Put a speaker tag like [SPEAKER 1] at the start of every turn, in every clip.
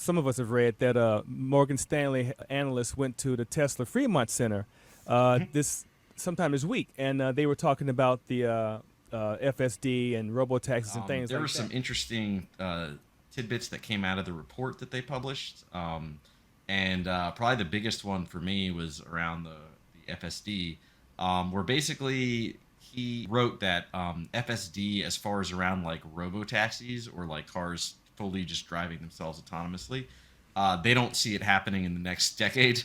[SPEAKER 1] some of us have read that Morgan-Stanley analysts went to the Tesla Fremont Center this sometime this week, and they were talking about the FSD and robotaxis and things
[SPEAKER 2] There
[SPEAKER 1] like
[SPEAKER 2] were
[SPEAKER 1] that.
[SPEAKER 2] some interesting tidbits that came out of the report that they published, and probably the biggest one for me was around the FSD, where basically he wrote that FSD, as far as around like robotaxis or like cars fully just driving themselves autonomously, they don't see it happening in the next decade.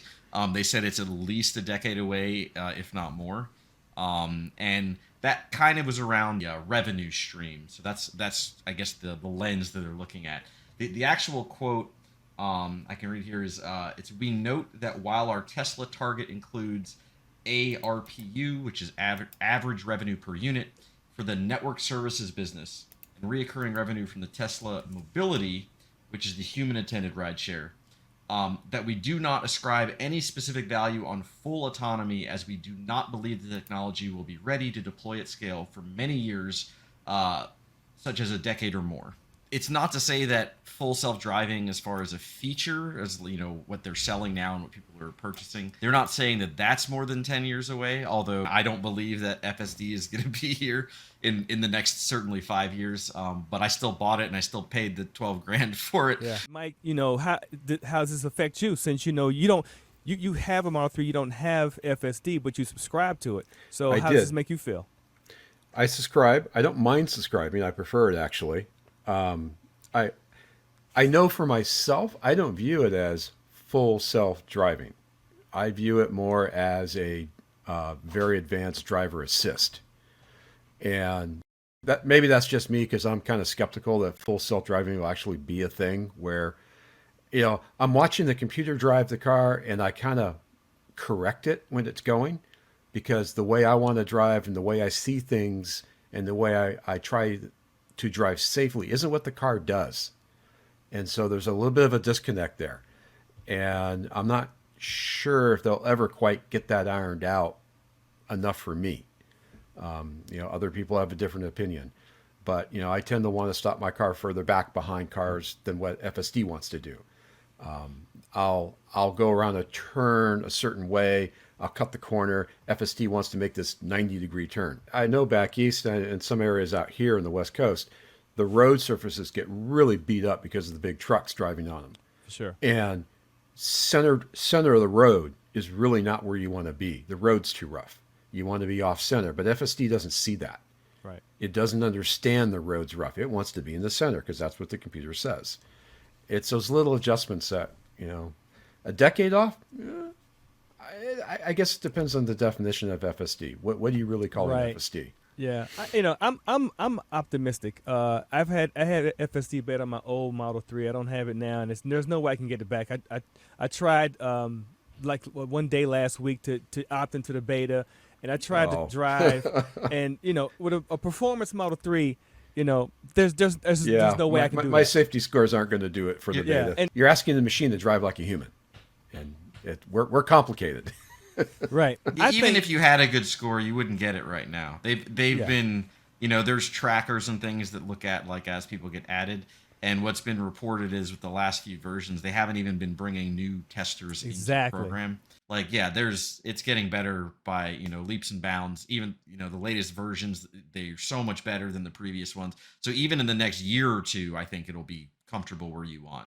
[SPEAKER 2] They said it's at least a decade away, if not more. And that kind of was around revenue stream. So that's I guess the lens that they're looking at. The actual quote I can read here is it's we note that while our Tesla target includes ARPU, which is average revenue per unit for the network services business, and reoccurring revenue from the Tesla Mobility, which is the human attended rideshare, that we do not ascribe any specific value on full autonomy, as we do not believe the technology will be ready to deploy at scale for many years, such as a decade or more. It's not to say that full self-driving, as far as a feature, as you know what they're selling now and what people are purchasing, they're not saying that that's more than 10 years away, although I don't believe that FSD is going to be here in the next certainly 5 years. But I still bought it and I still paid the 12 grand for it.
[SPEAKER 1] Yeah, Mike, how does this affect you? Since you don't, you have a Model 3, you don't have FSD, but you subscribe to it. So
[SPEAKER 3] I
[SPEAKER 1] how does this
[SPEAKER 3] did.
[SPEAKER 1] make you feel?
[SPEAKER 3] I subscribe. I don't mind subscribing. I prefer it actually. I I know for myself, I don't view it as full self driving. I view it more as a very advanced driver assist, and that maybe that's just me because I'm kind of skeptical that full self driving will actually be a thing where I'm watching the computer drive the car and I kind of correct it when it's going because the way I want to drive and the way I see things and the way I try to drive safely isn't what the car does. And so there's a little bit of a disconnect there. And I'm not sure if they'll ever quite get that ironed out enough for me. Other people have a different opinion. But, I tend to want to stop my car further back behind cars than what FSD wants to do. I'll go around a turn a certain way. I'll cut the corner. FSD wants to make this 90-degree turn. I know back east and in some areas out here in the West Coast, the road surfaces get really beat up because of the big trucks driving on them.
[SPEAKER 1] For sure.
[SPEAKER 3] And center of the road is really not where you want to be. The road's too rough. You want to be off center, but FSD doesn't see that.
[SPEAKER 1] Right.
[SPEAKER 3] It doesn't understand the road's rough. It wants to be in the center because that's what the computer says. It's those little adjustments that, a decade off. I guess it depends on the definition of FSD. What do you really call an
[SPEAKER 1] Right.
[SPEAKER 3] FSD?
[SPEAKER 1] Yeah, I'm optimistic. I had FSD beta on my old Model 3. I don't have it now, and there's no way I can get it back. I tried one day last week to opt into the beta, and I tried to
[SPEAKER 3] Oh,
[SPEAKER 1] drive, and with a performance Model 3, there's
[SPEAKER 3] yeah.
[SPEAKER 1] no way I can do
[SPEAKER 3] My
[SPEAKER 1] that.
[SPEAKER 3] safety scores aren't going to do it for the
[SPEAKER 1] Yeah,
[SPEAKER 3] beta.
[SPEAKER 1] and
[SPEAKER 3] You're asking the machine to drive like a human, and we're complicated.
[SPEAKER 1] right. I
[SPEAKER 2] Even
[SPEAKER 1] think
[SPEAKER 2] if you had a good score, you wouldn't get it right now. They've
[SPEAKER 1] yeah,
[SPEAKER 2] been, there's trackers and things that look at like as people get added. And what's been reported is with the last few versions, they haven't even been bringing new testers into the
[SPEAKER 1] exactly.
[SPEAKER 2] program. Like, yeah, it's getting better by, leaps and bounds. Even, the latest versions, they're so much better than the previous ones. So even in the next year or two, I think it'll be comfortable where you want.